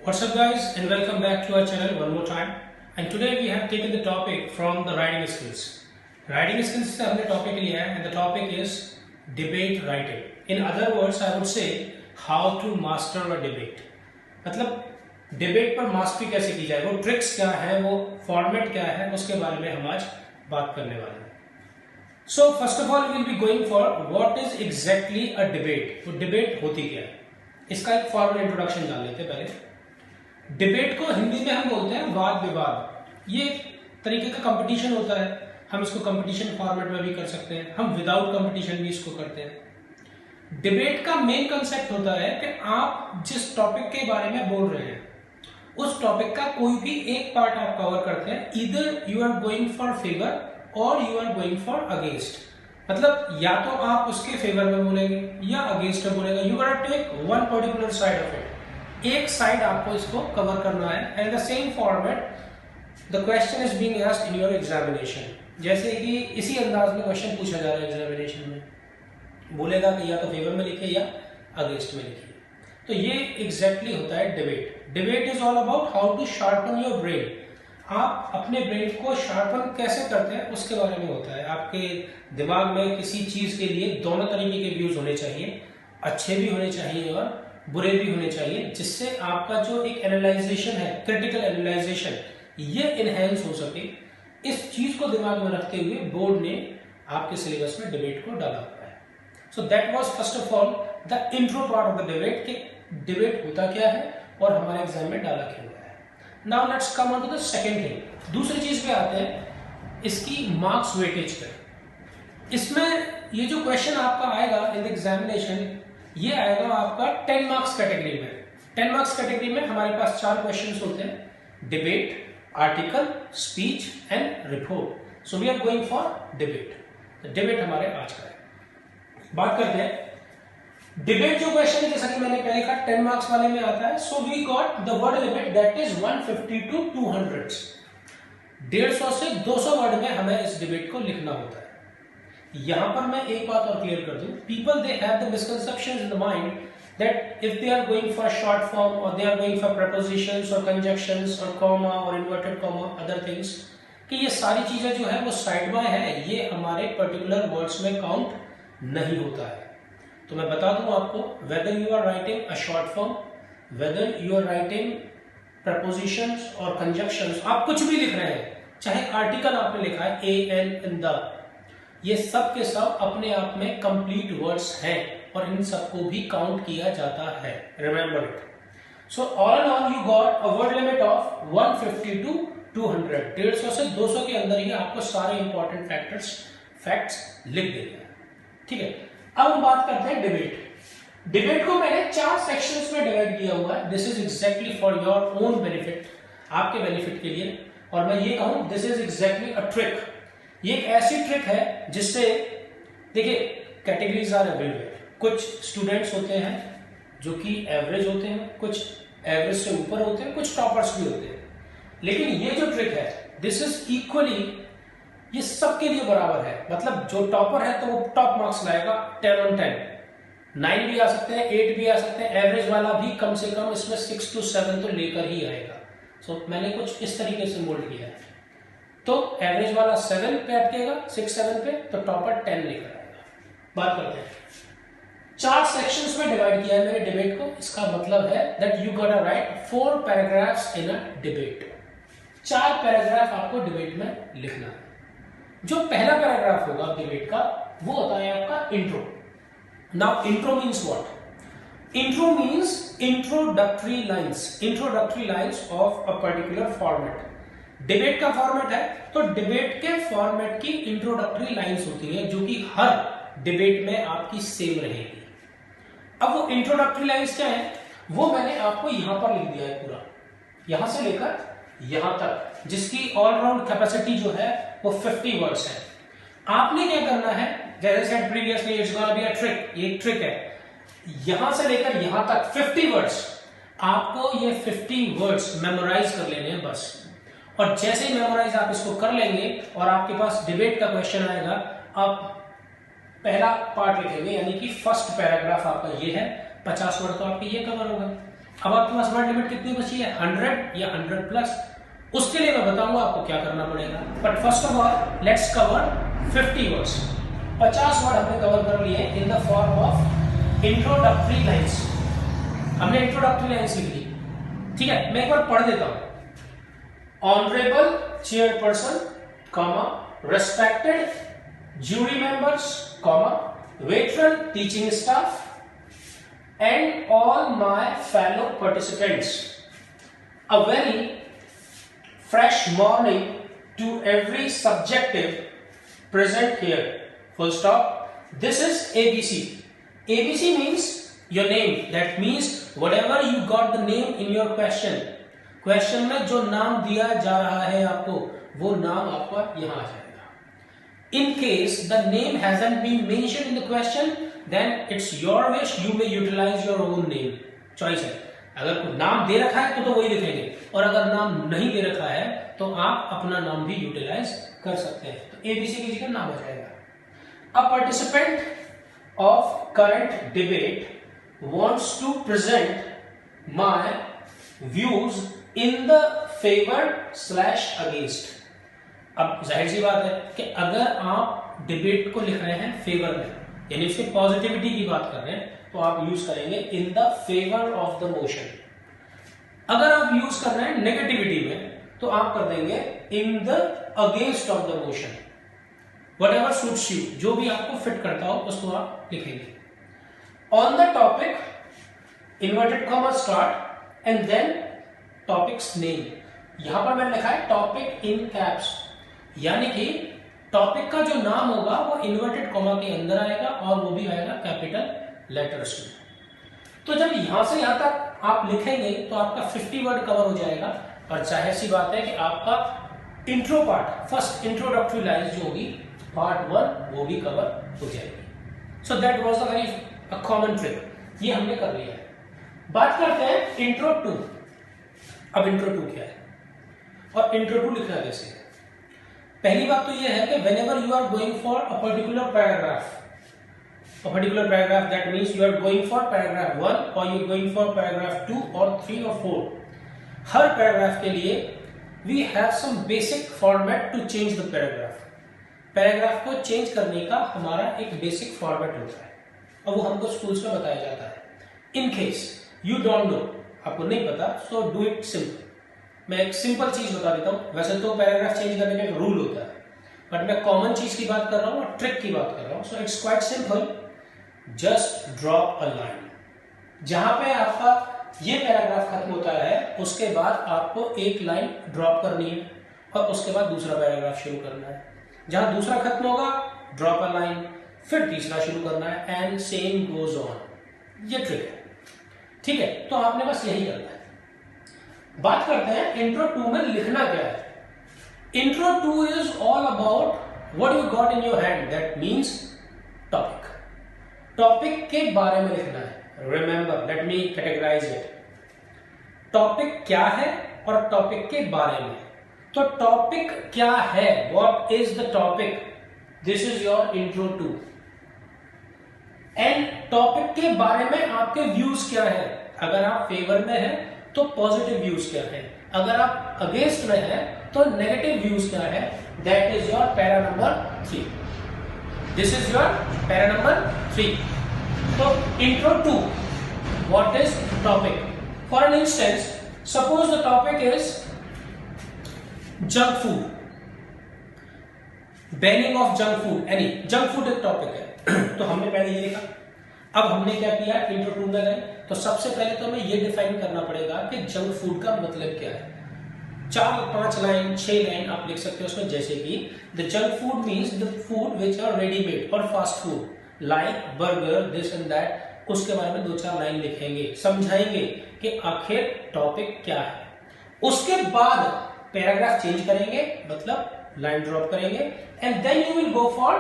What's up guys and welcome back to our channel one more time, and today we have taken the topic from the writing skills. Writing skills से हमने topic लिया है and the topic is debate writing. In other words I would say how to master a debate. मतलब debate पर mastery कैसे की जाए, वो tricks क्या है, वो format क्या है, उसके बारे में हम आज बात करने वाले हैं. So first of all we will be going for what is exactly a debate. तो debate होती क्या है, इसका एक फॉर्मल इंट्रोडक्शन जान लेते हैं पहले. डिबेट को हिंदी में हम बोलते हैं वाद विवाद. ये तरीके का कंपटीशन होता है. हम इसको कंपटीशन फॉर्मेट में भी कर सकते हैं, हम विदाउट कंपटीशन भी इसको करते हैं. डिबेट का मेन कंसेप्ट होता है कि आप जिस टॉपिक के बारे में बोल रहे हैं उस टॉपिक का कोई भी एक पार्ट आप कवर करते हैं. इधर you are going for favour और you are going for against. मतलब या तो आप उसके फेवर में बोलेंगे या अगेंस्ट में बोलेंगे. You gotta take one particular side of it. एक साइड आपको इसको कवर करना है. And the same format the question is being asked in your examination. जैसे कि इसी अंदाज में क्वेश्चन पूछा जा रहा है एग्जामिनेशन में, बोलेगा कि या तो फेवर में लिखे या अगेंस्ट में लिखिए. तो ये एग्जैक्टली होता है debate. Debate is all about how to sharpen your brain. आप अपने ब्रेन को शार्पन कैसे करते हैं उसके बारे में होता है. आपके दिमाग में किसी चीज के लिए दोनों तरीके के व्यूज होने चाहिए, अच्छे भी होने चाहिए और बुरे भी होने चाहिए, जिससे आपका जो एक एनालाइजेशन है, क्रिटिकल एनालाइजेशन, ये इनहेंस हो सके. इस चीज को दिमाग में रखते हुए बोर्ड ने आपके सिलेबस में डिबेट को डाला हुआ है. So that was first of all the intro part of the debate कि डिबेट होता क्या है और हमारे एग्जाम में डाला क्यों हुआ है. Now let's come on to the second thing. दूसरी चीज पे आते हैं, इसकी मार्क्स वेटेज पे. इसमें ये जो क्वेश्चन आपका आएगा इन द एग्जामिनेशन, ये आएगा आपका 10 मार्क्स कैटेगरी में. 10 मार्क्स कैटेगरी में हमारे पास 4 क्वेश्चंस होते हैं: debate, article, speech and report. So we are going for debate. Debate हमारे आज का है. बात करते हैं डिबेट. जो क्वेश्चन है जैसा कि मैंने पहले कहा 10 मार्क्स वाले में आता है. So we got the word limit that is 150 to 200. 150 से 200 वर्ड में हमें इस डिबेट को लिखना होता है. यहां पर मैं एक बात और क्लियर कर दूं. People they have the misconceptions in the mind that if they are going for short form और they are going for prepositions और कंजक्शंस और कॉमा और इन्वर्टेड कॉमा अदर थिंग्स, कि ये सारी चीजें जो है वो साइड बाय है, ये हमारे पर्टिकुलर वर्ड्स में काउंट नहीं होता है. तो मैं बता दूं आपको, whether you are writing a short form, whether you are writing propositions और कंजक्शंस, आप कुछ भी लिख रहे हैं, चाहे आर्टिकल आपने लिखा है ए एन इन द, ये सब के सब अपने आप में कंप्लीट वर्ड्स हैं और इन सबको भी काउंट किया जाता है. Remember it. So all in all you got a word limit of 150 to 200. 150 से 200 के अंदर ही आपको सारे इंपॉर्टेंट फैक्ट्स लिख देते हैं. ठीक है. अब हम बात करते हैं डिबेट. डिबेट को मैंने 4 सेक्शंस में डिवाइड किया हुआ है. This is exactly for your own benefit, आपके बेनिफिट के लिए. और मैं ये कहूं this is exactly a trick. ये एक ऐसी ट्रिक है जिससे, देखिए, कैटेगरीज आर एवरीवेयर. कुछ स्टूडेंट्स होते हैं जो कि एवरेज होते हैं, कुछ एवरेज से ऊपर होते हैं, कुछ टॉपर्स भी होते हैं. लेकिन ये जो ट्रिक है दिस इज इक्वली, ये सबके लिए बराबर है. मतलब जो टॉपर है तो वो टॉप मार्क्स लाएगा 10 on 10. 9 भी आ सकते हैं, 8 भी आ सकते हैं. एवरेज वाला भी कम से कम इसमें 6 to 7 तो लेकर ही आएगा. सो मैंने कुछ इस तरीके से मोल्ड किया है. तो एवरेज वाला 7 पे अटकेगा, 6-7 पे, तो टॉपर 10 लेकर आएगा. बात करते हैं. 4 सेक्शंस में डिवाइड किया है मैंने डिबेट को. इसका मतलब है दैट यू गोटा right 4 paragraphs in a debate. 4 paragraph आपको डिबेट में लिखना है. जो पहला पैराग्राफ होगा डिबेट का वो होता है आपका intro. Now intro means what? Intro means introductory lines of a particular format. Debate का फॉर्मेट है तो डिबेट के फॉर्मेट की इंट्रोडक्टरी लाइंस होती है जो कि हर डिबेट में आपकी सेम रहेगी. अब वो इंट्रोडक्टरी लाइंस क्या है वो मैंने आपको यहां पर लिख दिया है पूरा, यहां से लेकर यहां तक, जिसकी ऑलराउंड कैपेसिटी जो है वो 50 वर्ड्स है. आपने क्या करना है, जैसे said previously, it's gonna be a trick. ये ट्रिक है. यहां से लेकर यहां तक 50 वर्ड्स, आपको ये 50 वर्ड्स मेमोराइज कर लेने हैं बस. और जैसे ही मेमोराइज आप इसको कर लेंगे और आपके पास डिबेट का क्वेश्चन आएगा, आप पहला पार्ट लिखेंगे, यानी कि फर्स्ट पैराग्राफ आपका ये है. 50 वर्ड तो आपके ये कवर होगा. अब आपके पास वर्ड लिमिट कितनी बची है, 100 या 100 प्लस। उसके लिए मैं बताऊंगा आपको क्या करना पड़ेगा, but first of all let's cover 50 words. 50 word हमने कवर कर लिए in the form of introductory lines. हमने इंट्रोडक्टरी लाइंस लिख ली, ठीक है। मैं एक बार पढ़ देता हूं। Honourable chairperson, comma, respected jury members, comma, veteran teaching staff, and all my fellow participants. A very fresh morning to every subjective present here. Full stop. This is ABC. ABC means your name. That means whatever you got the name in your question. Question में जो नाम दिया जा रहा है आपको, वो नाम आपका यहां आ जाएगा। In case the name hasn't been mentioned in the question, then it's your wish. You may utilize your own name. Choice है। अगर कोई नाम दे रखा है तो वही लिखेंगे, और अगर नाम नहीं दे रखा है तो आप अपना नाम भी यूटिलाइज कर सकते हैं। तो ABC की जगह नाम आ जाएगा। A participant of current debate wants to present my views in the favor/against. अब जाहिर सी बात है कि अगर आप डिबेट को लिख रहे हैं फेवर में, यानी उसके पॉजिटिविटी की बात कर रहे हैं, तो आप यूज करेंगे इन the favour of the motion. अगर आप यूज कर रहे हैं नेगेटिविटी में, तो आप कर देंगे in the against of the motion. Whatever suits you, जो भी आपको फिट करता हो उसको आप लिखेंगे। On the topic inverted comma start and then topic's name. यहां पर मैंने लिखा है टॉपिक इन कैप्स, यानी कि टॉपिक का जो नाम होगा वो इन्वर्टेड कॉमा के अंदर आएगा और वो भी आएगा कैपिटल लेटर्स में। तो जब यहां से यहां तक आप लिखेंगे तो आपका 50 वर्ड कवर हो जाएगा, और जाहिर सी बात है कि आपका intro part, first introductory lines जो होगी पार्ट 1, वो भी कवर हो जाएगी। So that was a very common trick, ये हमने कर लिया है। बात करते हैं इंट्रो 2। अब इंट्रो 2 क्या है और इंट्रो 2 लिखना कैसे है। पहली बात तो यह है कि whenever you are going for a particular paragraph, that means you are going for paragraph 1 or you are going for paragraph 2 or 3 or 4, her paragraph के लिए we have some basic format to change the paragraph. Paragraph को change करने का हमारा एक basic format होता है और वो हमको स्कूल्स में बताया जाता है। इन केस यू डोंट नो, आपको नहीं पता, सो डू इट सिंपल। मैं एक सिंपल चीज बता देता हूं। वैसे तो पैराग्राफ चेंज करने का एक रूल होता है, बट मैं कॉमन चीज की बात कर रहा हूं और ट्रिक की बात कर रहा हूं। So it's quite simple, just drop a line. जहां पे आपका ये पैराग्राफ खत्म होता है उसके बाद आपको एक लाइन ड्रॉप करनी है और उसके बाद दूसरा पैराग्राफ शुरू करना है। जहां दूसरा खत्म होगा ड्रॉप अ लाइन, फिर तीसरा शुरू करना है, एंड सेम गोज ऑन। ये ट्रिक है, ठीक है। तो आपने बस यही करना है। बात करते हैं इंट्रो 2 में लिखना क्या है। Intro 2 is all about what you got in your hand, that means topic. Topic के बारे में लिखना है। Remember, let me categorise it. Topic क्या है और टॉपिक के बारे में। तो टॉपिक क्या है, what is the topic, this is your intro 2। And topic के बारे में आपके व्यूज क्या है। अगर आप फेवर में हैं तो पॉजिटिव व्यूज क्या है, अगर आप अगेंस्ट में हैं तो नेगेटिव व्यूज क्या है। That is your para number 3। This is your para number 3। तो intro 2, what is topic. For an instance, suppose the topic is junk food, banning of junk food, यानी जंक फूड एक topic है। तो हमने पहले ये लिखा। अब हमने क्या किया, इंट्रो 2 में गए तो सबसे पहले तो हमें ये डिफाइन करना पड़ेगा कि जंक फूड का मतलब क्या है। 4-5 लाइन 6 लाइन आप लिख सकते हो उसमें, जैसे कि the junk food means the food which are readymade और fast food like burger, this and that. उसके बारे में 2-4 लाइन लिखेंगे, समझाएंगे कि आखिर टॉपिक क्या है। उसके बाद पैराग्राफ चेंज करेंगे, मतलब लाइन ड्रॉप करेंगे, and then you will go for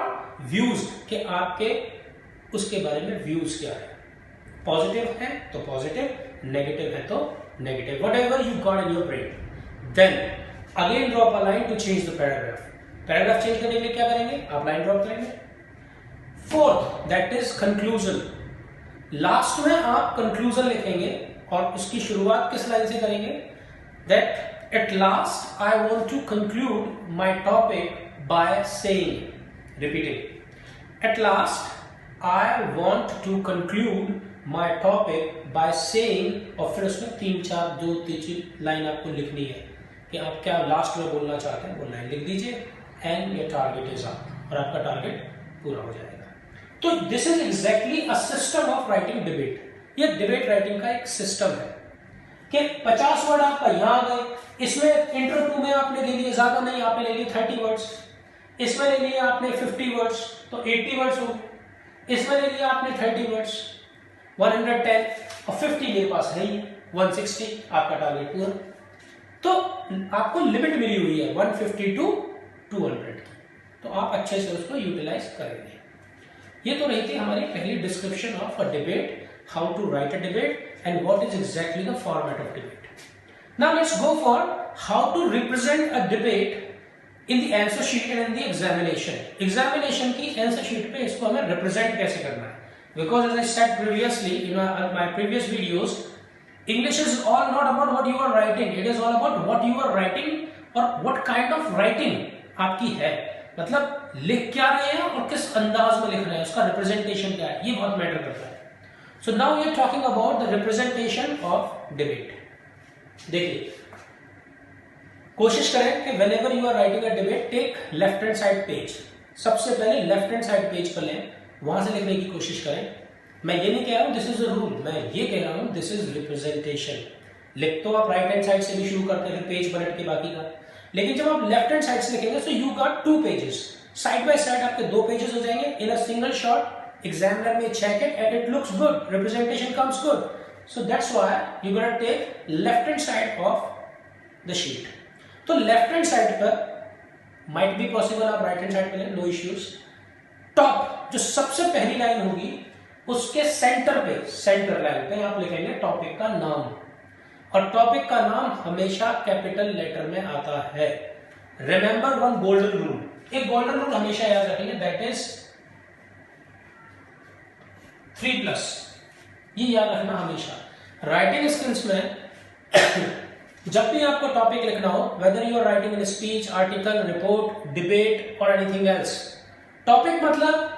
views कि आपके उसके बारे में व्यूज क्या है। पॉजिटिव है तो पॉजिटिव, नेगेटिव है तो negative, whatever you got in your brain. Then again drop a line to change the paragraph. Paragraph change करने के लिए क्या करेंगे, आप लाइन ड्रॉप करेंगे। Fourth, that is conclusion. Last में आप कंक्लूजन लिखेंगे और उसकी शुरुआत किस लाइन से करेंगे? That at last I want to conclude my topic by saying, repeating, at last I want to conclude my topic by saying, और फिर उसमें 3-4 2-3 लाइन आपको लिखनी है कि आप क्या लास्ट में बोलना चाहते हैं, वो लाइन लिख दीजिए and your target is up, और आपका टारगेट पूरा हो जाएगा। तो this is exactly a system of writing debate. ये डिबेट राइटिंग का एक सिस्टम है कि 50 वर्ड आपका यहां आ गए, इसमें इंट्रो 2 में आपने ले लिए, ज्यादा नहीं, आपने ले लिए 30 वर्ड्स, इसमें ले लिए आपने 50 वर्ड्स तो 80 वर्ड्स हो, इसमें ले लिया आपने 30 वर्ड्स 110, और 50 मेरे पास है ही 160, आपका टारगेट पूरा। तो आपको लिमिट मिली हुई है 150 टू 200 की, तो आप अच्छे से उसको यूटिलाइज करेंगे। ये तो रही थी हमारी पहली description of a debate, how to write a debate and what is exactly the format of debate. Now let's go for how to represent a debate in the answer sheet and in the examination. Examination की answer sheet पे इसको हमें represent कैसे करना है, because as I said previously in my previous videos, English is all not about what you are writing, it is all about what you are writing और what kind of writing आपकी है, मतलब लिख क्या रहे हैं और किस अंदाज में लिख रहे हैं, उसका रिप्रेजेंटेशन क्या है, ये बहुत मैटर करता है। So now we are talking about the representation of debate. देखिए, कोशिश करें कि whenever you are writing a debate, take left hand side page, सबसे पहले लेफ्ट हैंड साइड पेज पर लें, वहां से लिखने की कोशिश करें। मैं ये नहीं कह रहा हूं दिस इज अ रूल, मैं ये कह रहा हूं दिस इज रिप्रेजेंटेशन। लिख तो आप राइट हैंड साइड से भी शुरू करते हैं, पेज पलट के बाकी का, लेकिन जब आप लेफ्ट हैंड साइड से लिखेंगे तो you got 2 pages, side by side आपके 2 पेजेस हो जाएंगे in a single shot. Examiner may check it and it looks good, representation comes good, so that's why you gonna take left hand side of the sheet. तो left hand side पर might be possible आप right hand side पे लें, no issues. Top जो सबसे पहली line होगी उसके सेंटर पे, सेंटर लाइन पे आप लिखेंगे टॉपिक का नाम, और टॉपिक का नाम हमेशा कैपिटल लेटर में आता है। रिमेंबर वन गोल्डन रूल, एक गोल्डन रूल हमेशा याद रखेंगे, दैट इज 3+, ये याद रखना हमेशा। राइटिंग स्किल्स में जब भी आपको टॉपिक लिखना हो, whether you are writing in speech, article, report, debate और एनीथिंग एल्स, टॉपिक मतलब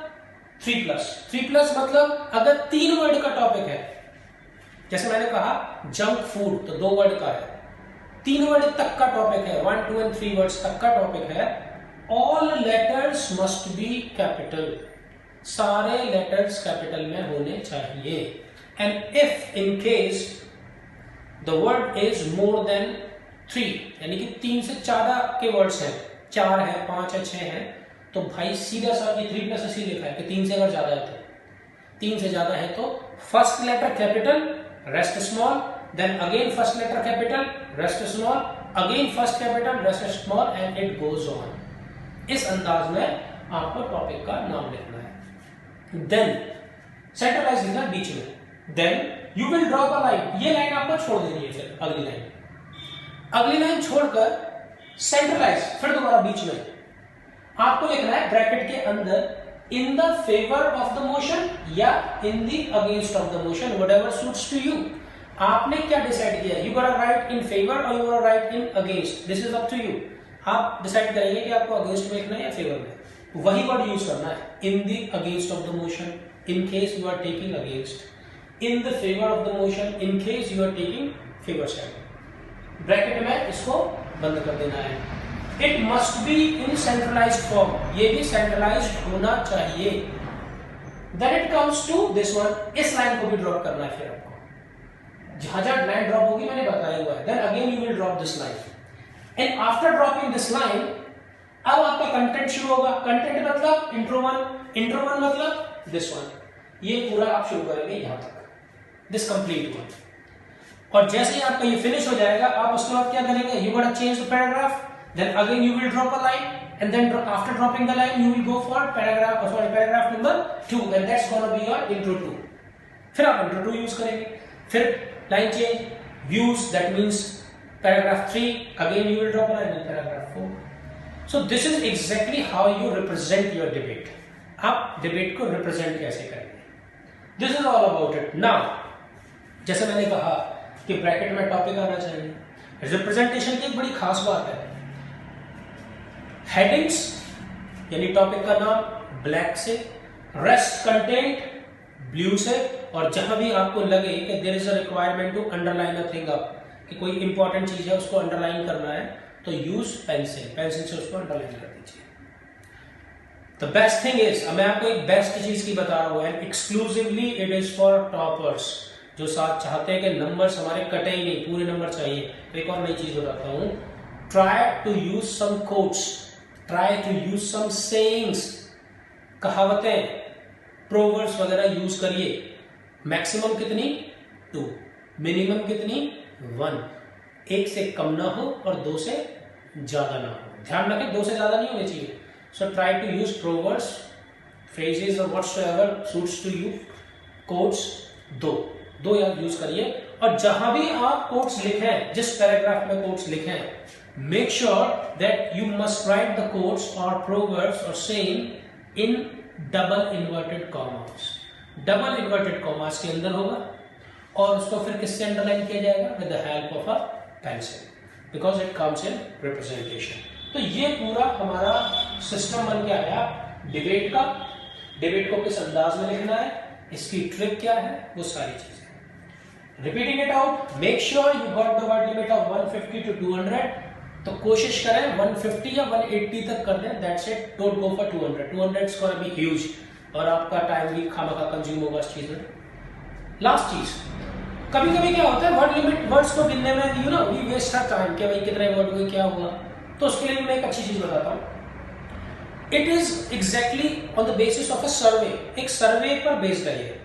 3+, मतलब अगर 3 वर्ड का टॉपिक है, जैसे मैंने कहा जंक फूड तो 2 वर्ड का है, 3 वर्ड तक का टॉपिक है, 1, 2 and 3 वर्ड्स तक का टॉपिक है, all letters must be capital, सारे लेटर्स कैपिटल में होने चाहिए। And if in case the word is more than 3, यानी कि 3 से ज्यादा के वर्ड्स हैं, 4 है, 5 है, 6 है, तो भाई सीधा सा ये 3+ इसी लिखा है कि 3 से अगर ज्यादा है तो, 3 से ज्यादा है तो first letter capital, rest small, then again first letter capital, rest small, again first capital, rest small, and it goes on. इस अंदाज में आपको टॉपिक का नाम लिखना है। देन सेंट्रलाइज लिखना बीच में, then you will drop a line, ये लाइन आपको छोड़ देनी है, फिर अगली लाइन छोड़कर सेंट्रलाइज, फिर दोबारा बीच में आपको लिखना है ब्रैकेट के अंदर in the favour of the motion या in the against of the motion, whatever suits to you. आपने क्या डिसाइड किया, you gonna write in favour और you gonna write in against, this is up to you. आप decide करेंगे कि आपको against में लिखना है या फेवर में, वही वर्ड यूज करना है, in the against of the motion in case you are taking against, in the favour of the motion in case you are taking favour side. Bracket में इसको बंद कर देना है। It must be in centralised form, ये भी centralised होना चाहिए। Then it comes to this one, इस लाइन को भी ड्रॉप करना है, फिर आपको जहां जहां लाइन ड्रॉप होगी मैंने बताया हुआ है। Then again you will drop this line and after dropping this line अब आपका कंटेंट शुरू होगा। कंटेंट मतलब इंट्रो 1 मतलब दिस वन, ये पूरा आप शुरू करेंगे यहां तक, दिस कंप्लीट वन, और जैसे ही आपका ये फिनिश हो जाएगा आप उसके बाद क्या करेंगे, you gonna change the paragraph, then again you will drop a line and then after dropping the line you will go for paragraph number 2 and that's gonna be your intro 2। फिर आप intro 2 use करेंगे, फिर line change, views, that means paragraph 3, again you will drop a line in paragraph 4। so this is exactly how you represent your debate। आप debate को represent कैसे करेंगे, this is all about it। now जैसे मैंने कहा कि bracket में topic आना चाहिए। रिप्रेजेंटेशन की एक बड़ी खास बात है, हेडिंग्स यानी टॉपिक का नाम ब्लैक से, रेस्ट कंटेंट ब्लू से, और जहां भी आपको लगे कि there is a requirement to underline a thing up, कि कोई इंपॉर्टेंट चीज है उसको अंडरलाइन करना है, तो यूज पेंसिल, पेंसिल से उसको अंडरलाइन कर दीजिए। द बेस्ट थिंग इज, मैं आपको एक बेस्ट चीज की बता रहा हूं, and exclusively it is for toppers, जो साथ चाहते हैं कि नंबर्स हमारे कटे ही नहीं, पूरे नंबर चाहिए। तो एक और नई चीज बताता हूं, try to use some quotes, try to use some sayings, कहावतें, प्रोवर्ब्स वगैरह यूज करिए। मैक्सिमम कितनी 2, मिनिमम कितनी 1, 1 से कम ना हो और 2 से ज्यादा ना हो। ध्यान रखें 2 से ज्यादा नहीं होने चाहिए। So try to use proverbs, phrases और whatsoever suits to you. Quotes 2 याद यूज करिए, और जहां भी आप कोट्स लिखें, जिस पैराग्राफ में कोट्स लिखें, make sure that you must write the quotes और प्रोवर्ब्स और saying in double inverted commas. Double inverted commas के अंदर होगा, और उसको फिर किससे अंडरलाइन किया जाएगा? With the help of a pencil, because it comes in representation. तो ये पूरा हमारा सिस्टम बन के आया डिबेट का। डिबेट को किस अंदाज में लिखना है, इसकी ट्रिक क्या है, वो सारी चीजें। Repeating it out, make sure you got the word limit of 150 to 200। तो कोशिश करें 150 या 180 तक कर दें, that's it. Don't go for 200, 200 is gonna be huge, और आपका टाइम भी खामखा कंज्यूम होगा इस चीज में। लास्ट चीज, कभी कभी क्या होता है वर्ड लिमिट, वर्ड्स को गिनने में you know we waste our time, कि भाई कितने वर्ड हुए, क्या हुआ। तो उसके लिए मैं एक अच्छी चीज बताता हूं। It is exactly on the basis of a survey. एक सर्वे पर बेस्ड है ये।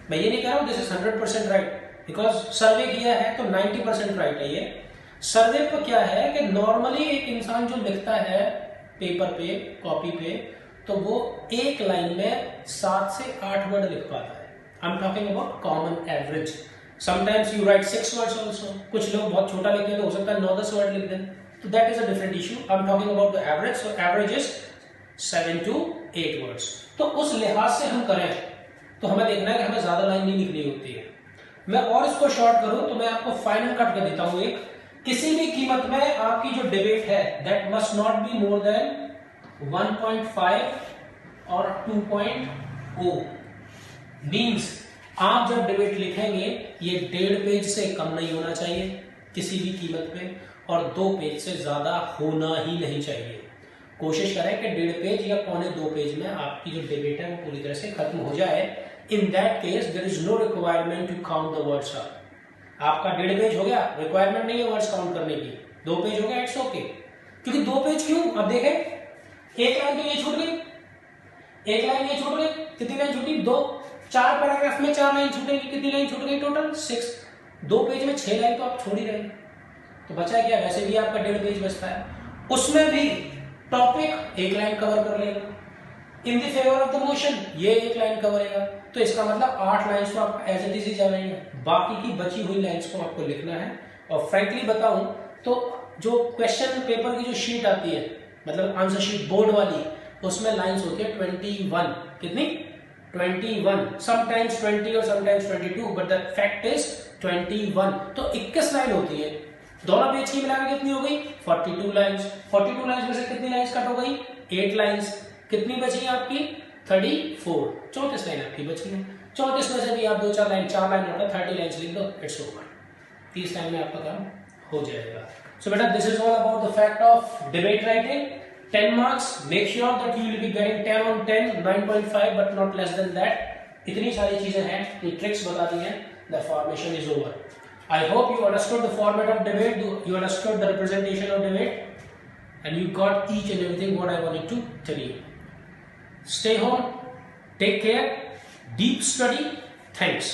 मैं ये नहीं कह रहा हूं दिस इज 100% राइट, बिकॉज सर्वे किया है तो 90% राइट है ये। सर्वे पर क्या है कि नॉर्मली एक इंसान जो लिखता है पेपर पे, कॉपी पे, तो वो एक लाइन में 7 से 8 वर्ड लिख पाता है। I am talking about common average. Sometimes you right 6 words also. कुछ लोग बहुत छोटा लिखते हैं तो हो सकता है 9-10 वर्ड लिख दें, तो that is a different issue. I am talking about the average. So average is 7 to 8 words. तो उस लिहाज से हम करें तो हमें देखना है कि हमें ज्यादा लाइन नहीं लिखनी होती है। मैं और इसको शॉर्ट करूं तो मैं आपको फाइनल कट कर देता हूं। एक किसी भी कीमत में आपकी जो डिबेट है that must not be more than 1.5 और 2.0। मीन्स आप जब डिबेट लिखेंगे ये 1.5 पेज से कम नहीं होना चाहिए किसी भी कीमत पे, और 2 पेज से ज्यादा होना ही नहीं चाहिए। कोशिश करें कि 1.5 पेज या 1.25 पेज में आपकी जो डिबेट है वो पूरी तरह से खत्म हो जाए। In that case there is no requirement to count the words up. आपका 1.5 पेज हो गया, रिक्वायरमेंट नहीं है वर्ड्स काउंट करने की। 2 पेज हो गया, इट्स ओके। क्योंकि 2 पेज क्यों, अब देखें एक लाइन तो ये छूट गई, एक लाइन ये छूट गई, कितनी लाइन छूटी? 2। 4 पैराग्राफ में 4 लाइन छूटेगी, कितनी लाइन छूट गई टोटल? 6। 2 पेज में 6 लाइन तो आप छोड़ ही रहे, तो बचा क्या? वैसे भी आपका 1.5 पेज बचता है, उसमें भी टॉपिक 1 लाइन कवर कर लेगा। इन the favour of the motion ये 1 लाइन कवरेगा, तो इसका मतलब 8 लाइन्स तो आपका एज इट इज ही जा रही है। बाकी की बची हुई लाइन्स को आपको लिखना है। और फ्रैंकली बताऊं तो जो क्वेश्चन पेपर की जो शीट आती है, मतलब आंसर शीट बोर्ड वाली, उसमें लाइन्स होती है 21। कितनी? 21। समटाइम्स 20 और sometimes 22, but the fact is 21। तो 21 लाइन होती है। दोनों पेज की मिलाकर कितनी हो गई? 42 लाइन्स। 42 लाइन्स में से कितनी लाइन्स कट हो गई? 8 लाइन्स। कितनी बची आपकी? 34। 34 लाइन आपकी बची है। 34 में से भी आप 2-4 लाइन, 4 लाइन होता है, 30 लाइन्स लिख दो, इट्स ओवर। 30 लाइन में आपका काम हो जाएगा। सो बेटा this is all about the fact of debate writing. 10 marks. Make sure that you will be getting 10 on 10, 9.5, but not less than that. इतनी सारी चीजें हैं, ये ट्रिक्स बता दी हैं. The formation is over. I hope you understood the format of debate, you understood the representation of debate, and you got each and everything what I wanted to tell you. Stay home, take care, deep study. Thanks.